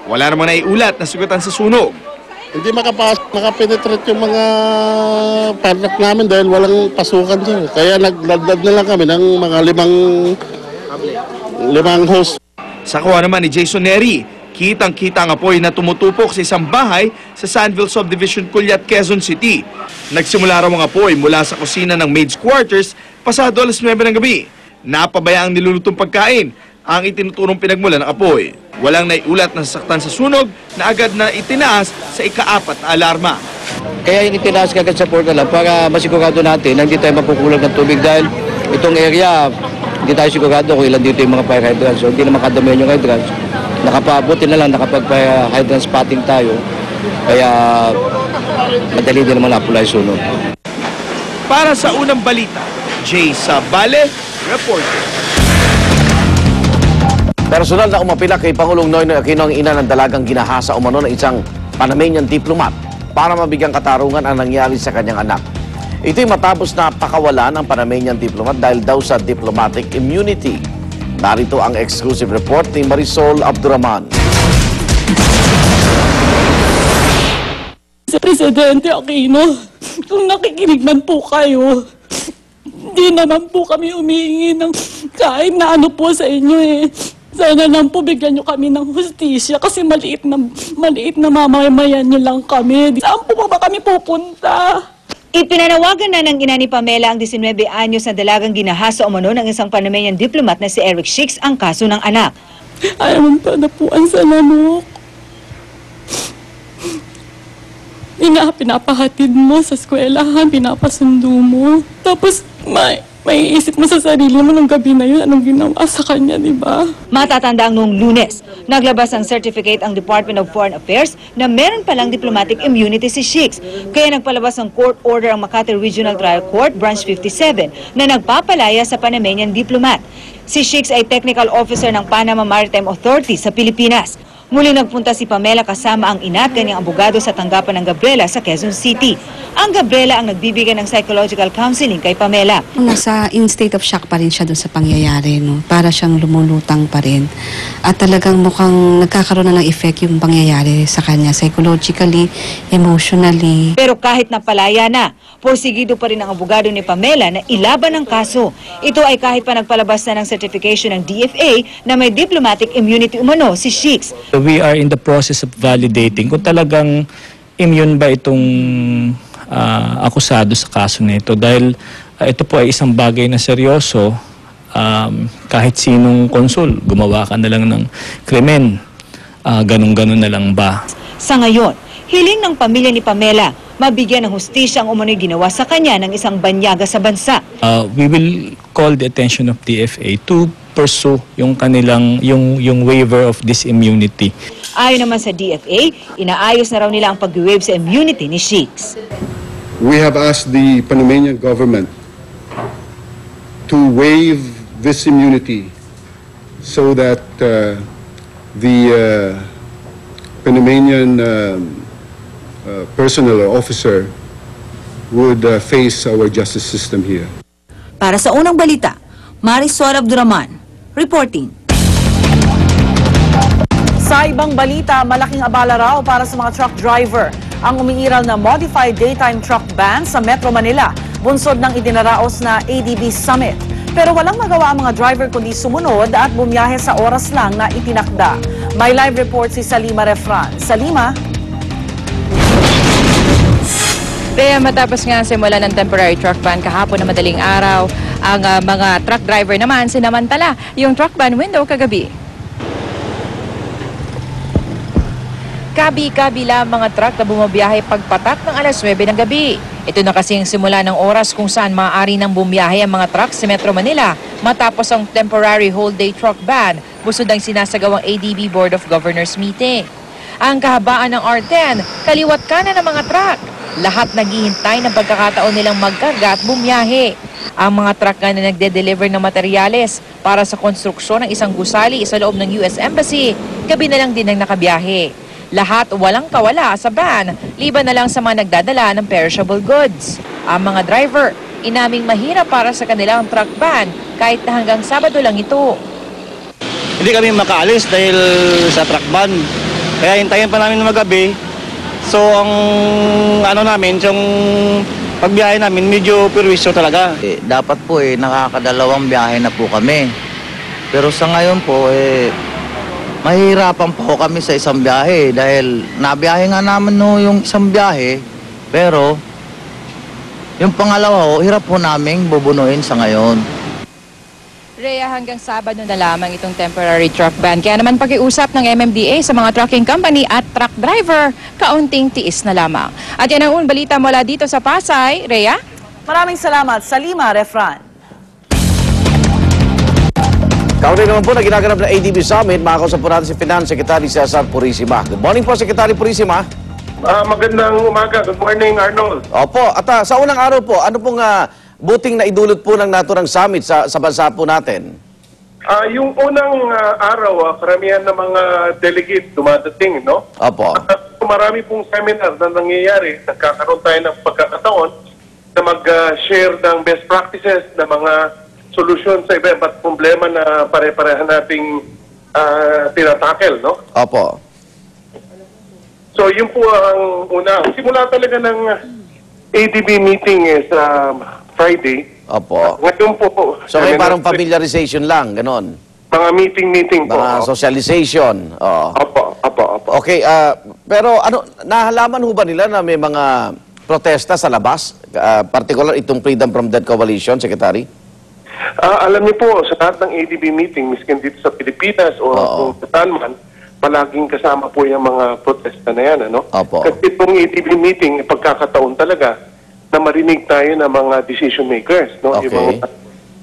Wala namang naiulat na sugatan sa sunog. Hindi makapenetrate yung mga padlock namin dahil walang pasukan dyan. Kaya nagladlad na lang kami ng mga limang hose. Sa kuha naman ni Jason Neri, kitang-kita ang apoy na tumutupok sa isang bahay sa Sandville Subdivision, Culiat, Quezon City. Nagsimula raw ang apoy mula sa kusina ng maid's quarters pasado alas 9 ng gabi. Napabayaan nilulutong pagkain ang itinuturong pinagmula ng apoy. Walang naiulat na sasaktan sa sunog na agad na itinaas sa ika-4 na alarma. Kaya yung itinaas kagad sa portal para masigurado natin na hindi tayo makukulang ng tubig dahil itong area, hindi tayo sigurado kung ilan dito yung mga fire hydrants. So hindi na makadamihan yung hydrants. Nakapabuti na lang, nakapag-fire hydrant spotting tayo. Kaya madali din naman na-apply sunog. Para sa unang balita, Jay Sabale, reporter. Personal na umapila kay Pangulong Noynoy Aquino ang ina ng dalagang ginahasa umano ng isang Panamanian diplomat para mabigyang katarungan ang nangyari sa kanyang anak. Ito'y matapos na pakawalan ng Panamanian diplomat dahil daw sa diplomatic immunity. Narito ang exclusive report ni Marisol Abduraman. Sa Presidente Aquino, kung nakikinig man po kayo, hindi naman po kami humihingi ng kahit na ano po sa inyo eh. Sana lang po bigyan nyo kami ng hustisya kasi maliit na mamamayan nyo lang kami. Saan po ba kami pupunta? Ipinanawagan na ng ina ni Pamela ang 19 anyos na dalagang ginahasa umano ng isang Panamanian diplomat na si Eric Shix ang kaso ng anak. Ayaw mong panapuan sa lamok. Pinapahatid mo sa eskwelahan, pinapasundo mo. Tapos may isip mo sa sarili mo nung gabi na yun, anong ginawa sa kanya, di ba? Matatanda ang noong Lunes, naglabas ang certificate ang Department of Foreign Affairs na meron palang diplomatic immunity si Shix. Kaya nagpalabas ng court order ang Makati Regional Trial Court, Branch 57, na nagpapalaya sa Panamanian diplomat. Si Shix ay technical officer ng Panama Maritime Authority sa Pilipinas. Muling nagpunta si Pamela kasama ang ina at kanyang abogado sa tanggapan ng Gabriela sa Quezon City. Ang Gabriela ang nagbibigay ng psychological counseling kay Pamela. Nasa in state of shock pa rin siya doon sa pangyayari, no? Para siyang lumulutang pa rin. At talagang mukhang nagkakaroon na ng effect yung pangyayari sa kanya, psychologically, emotionally. Pero kahit napalaya na, porsigido pa rin ang abogado ni Pamela na ilaban ang kaso. Ito ay kahit pa nagpalabas na ng certification ng DFA na may diplomatic immunity umano si Shix. We are in the process of validating kung talagang immune ba itong akusado sa kaso nito dahil ito po ay isang bagay na seryoso. Kahit sinong konsul, gumawa ka na lang ng krimen, ganun-ganun na lang ba? Sa ngayon, hiling ng pamilya ni Pamela, mabigyan ng hustisya ang umano'y ginawa sa kanya ng isang banyaga sa bansa. We will call the attention of DFA to pursue yung kanilang yung waiver of this immunity. Ayon naman sa DFA, inaayos na raw nila ang pag-waive sa immunity ni Shix. We have asked the Panamanian government to waive this immunity so that the Panamanian personnel or officer would face our justice system here. Para sa unang balita, Marisol Abduraman, reporting. Sa ibang balita, malaking abala raw para sa mga truck driver ang umiiral na modified daytime truck ban sa Metro Manila, bunsod ng idinaraos na ADB Summit. Pero walang magawa ang mga driver kundi sumunod at bumiyahe sa oras lang na itinakda. May live report si Salima Refran. Salima? Kaya matapos nga simula ng temporary truck ban kahapon na madaling araw, ang mga truck driver naman sinamantala yung truck ban window kagabi. Kabi-kabila ang mga truck na bumabiyahe pagpatak ng alas 9 ng gabi. Ito na kasi ang simula ng oras kung saan maaari nang bumiyahe ang mga truck sa Metro Manila matapos ang temporary whole day truck ban, busod ang sinasagawang ADB Board of Governors meeting. Ang kahabaan ng R10, kaliwat kanan ng mga truck. Lahat naghihintay ng pagkakataon nilang magkarga at bumiyahe. Ang mga truck na nagde-deliver ng materyales para sa konstruksyon ng isang gusali sa loob ng US Embassy, gabi na lang din ang nakabiyahe. Lahat walang kawala sa ban, liban na lang sa mga nagdadala ng perishable goods. Ang mga driver, inaming mahirap para sa kanilang truck ban kahit na hanggang Sabado lang ito. Hindi kami makaalis dahil sa truck ban. Kaya hintayin pa namin magabi. So ang ano namin, yung pagbiyahe namin medyo perwisyo talaga. Dapat po nakakadalawang biyahe na po kami. Pero sa ngayon po mahihirapan po kami sa isang biyahe dahil nabiyahe nga naman yung isang biyahe, pero yung pangalawa hirap po namin bubunuin sa ngayon. Rhea, hanggang Sabado na lamang itong temporary truck ban. Kaya naman pag-iusap ng MMDA sa mga trucking company at truck driver, kaunting tiis na lamang. At yan ang unang balita mula dito sa Pasay. Rhea? Maraming salamat. Salima Refran. Kaunti naman po na ginaganap ng ADB Summit, makakausap po natin si Finance Secretary Cesar Purisima. Good morning po, Secretary Purisima. Magandang umaga. Good morning, Arnold. Opo, at sa unang araw po, ano pong buting na idulot po ng naturang summit sa bansa po natin? Yung unang araw, karamihan ng mga delegates dumadating, no? Opo. Marami pong seminar na nangyayari. Nagkakaroon tayo ng pagkakataon na mag-share ng best practices na mga solusyon sa iba-iba't problema na pare-parehan nating tinatakel, no? Opo. So, yun po ang una. Simula talaga ng ADB meeting sa Friday. Opo. Ngayon po. So kayo parang familiarization lang, ganon? Mga meeting po. Mga socialization. Oo. Opo. Okay, pero nahalaman ho ba nila na may mga protesta sa labas? Particular itong Freedom from Death Coalition, Secretary? Alam niyo po, sa lahat ng ADB meeting, miskin dito sa Pilipinas o kung saan man, palaging kasama po yung mga protesta na yan, ano? Opo. Kasi itong ADB meeting, pagkakataon talaga na marinig tayo ng mga decision makers, no? Okay. Yung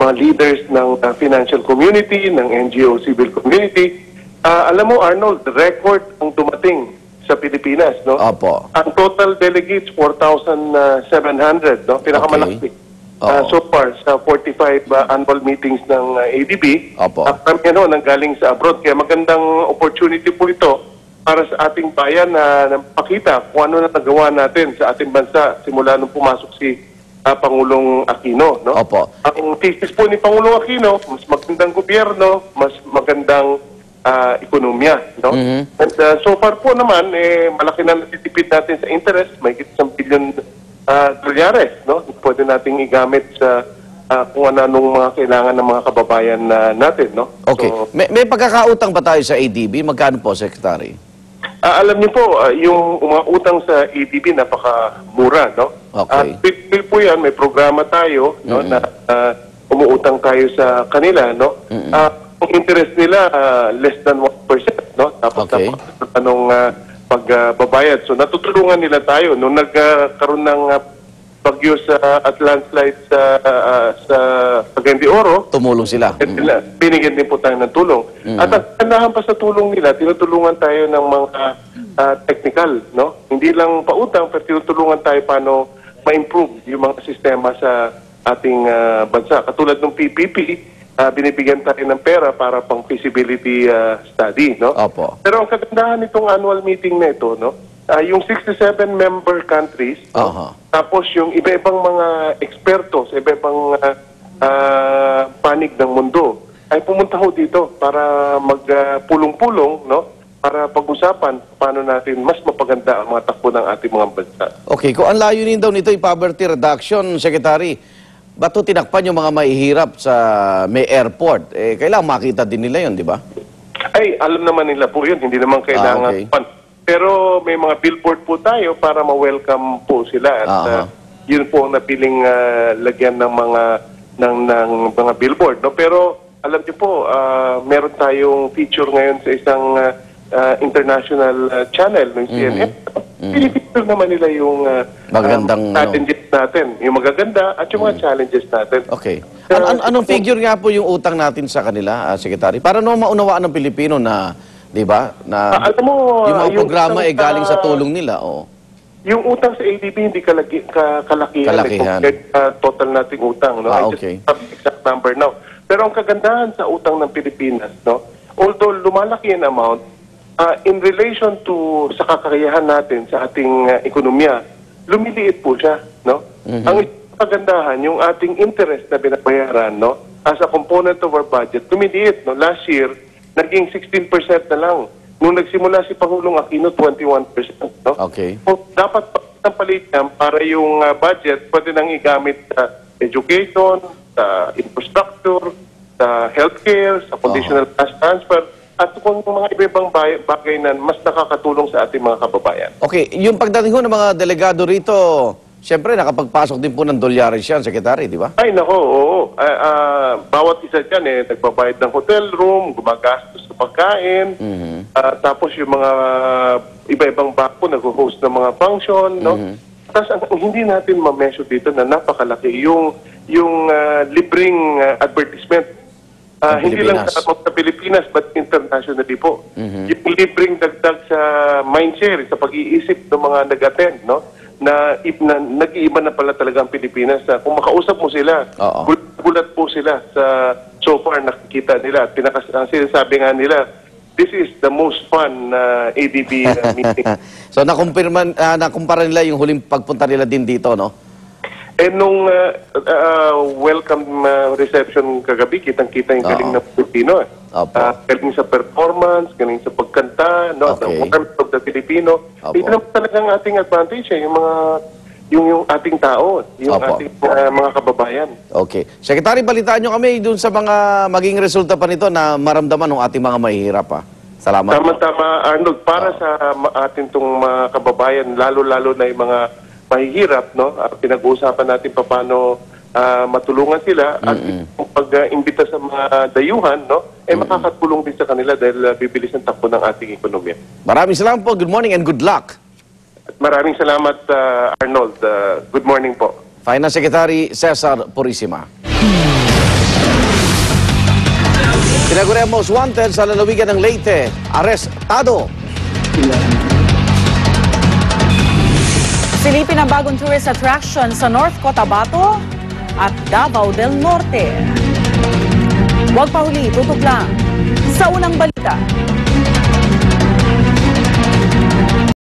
mga leaders ng financial community, ng NGO civil community. Alam mo, Arnold, record ang dumating sa Pilipinas, no? Opo. Ang total delegates, 4,700, no? Pinakamalaki. So far, sa 45 annual meetings ng ADB, Opo. at kami nanggaling sa abroad. Kaya magandang opportunity po ito para sa ating bayan na pakita kung ano na nagawa natin sa ating bansa simula nung pumasok si Pangulong Aquino. No? Opo. Ang thesis po ni Pangulong Aquino, mas magandang gobyerno, mas magandang ekonomiya. No? And so far po naman, malaki na natitipid natin sa interest, may $1 billion dolyares, no? Pwede nating igamit sa kung anong mga kailangan ng mga kababayan natin, no? Okay. So, may pagkakautang ba tayo sa ADB? Magkano po, Secretary? alam niyo po, yung mga utang sa ADB napakamura, no? Okay. At po yan, may programa tayo, no, na umuutang tayo sa kanila, no? Ang interest nila, less than 1%, no? Tapos Okay. anong pagbabayad. So natutulungan nila tayo. Nung nagkaroon ng bagyo at landslide sa Cagayan de Oro, tumulong sila. Binigyan din po tayo ng tulong. At ang kanahan pa sa tulong nila, tinutulungan tayo ng mga technical, no? Hindi lang pautang, pero tinutulungan tayo paano ma-improve yung mga sistema sa ating bansa. Katulad ng PPP, binibigyan tayo ng pera para pang feasibility study, no? Opo. Pero ang kagandahan nitong annual meeting na ito, no? Yung 67 member countries, no? Tapos yung iba-ibang mga eksperto sa iba-ibang panig ng mundo ay pumunta ho dito para magpulong-pulong, no? Para pag-usapan paano natin mas mapaganda ang mga takbo ng ating mga bansa. Okay, kung ang layunin daw nito ay poverty reduction, Secretary, ba't tinakpan yung mga mahihirap sa may airport? Kailangan makita din nila yun, di ba? Ay, alam naman nila po yun. Hindi naman kailangan. Okay. Pero may mga billboard po tayo para ma-welcome po sila. At yun po ang napiling lagyan ng mga billboard. No? Pero alam niyo po, meron tayong feature ngayon sa isang international channel ng CNN. Pinipicture naman nila yung magandang challenges natin. Yung magaganda at yung mga challenges natin. Okay. Anong figure nga po yung utang natin sa kanila, Secretary? Para no maunawaan ng Pilipino na, di ba, na alam mo, yung mga programa ay galing sa tulong nila. Yung utang sa ADB hindi kalakihan. Total nating utang. No? Okay. I just have the exact number now. Pero ang kagandahan sa utang ng Pilipinas, no? Although lumalaki ang amount, in relation to sa kakayahan natin sa ating ekonomiya, lumiliit po siya, no? Ang kagandahan, yung ating interest na binabayaran, no, as a component of our budget, lumiliit, no? Last year, naging 16% na lang nung nagsimula si Pangulong Aquino, 21%. No? Okay. So, dapat ng palit niya para yung budget pwede nang igamit sa education, sa infrastructure, sa healthcare, sa conditional cash transfer, at kung mga iba-ibang bagay na mas nakakatulong sa ating mga kababayan. Okay, yung pagdating ho ng mga delegado rito, siyempre nakapagpasok din po ng dolyares yan, Secretary, di ba? Ay, nako, oo. Bawat isa dyan, nagbabayad ng hotel room, gumagastos sa pagkain, tapos yung mga iba-ibang bako nag-host ng mga function, no? Tapos hindi natin ma-measure dito na napakalaki yung libreng advertisement. Hindi lang sa Pilipinas but internationally po. Yung libreng dagdag sa mindshare, sa pag-iisip ng mga nag-attend, no? Na nag-iiba na pala talaga ang Pilipinas. Kung makausap mo sila, gulat po sila sa so far nakikita nila. Ang sinasabi nga nila, this is the most fun ADB meeting. So nakumpara nila yung huling pagpunta nila din dito, no? Nung welcome reception kagabi, kitang-kita yung galing ng Pilipino. Galing sa performance, galing sa pagkanta, no? Sa warmth of the Filipino. Ito naman talagang ating advantage, yung ating tao, yung ating mga kababayan. Okay. Secretary, balitaan nyo kami dun sa mga maging resulta pa nito na maramdaman ng ating mga mahihirap, ha? Salamat. Tama-tama, Arnold. Para sa ating itong mga kababayan, lalo-lalo na yung mga mahihirap, no? Pinag-uusapan natin paano matulungan sila at pag-imbita sa mga dayuhan, no? Makakatulong din sa kanila dahil bibilis ang takbo ng ating ekonomiya. Maraming salamat po. Good morning and good luck. Maraming salamat, Arnold. Good morning po. Finance Secretary Cesar Purisima. Pinaguremos wanted sa lalawigan ng Leyte. Arestado. Silipin ang bagong tourist attraction sa North Cotabato at Davao del Norte. Huwag pahuli, tutok lang sa unang balita.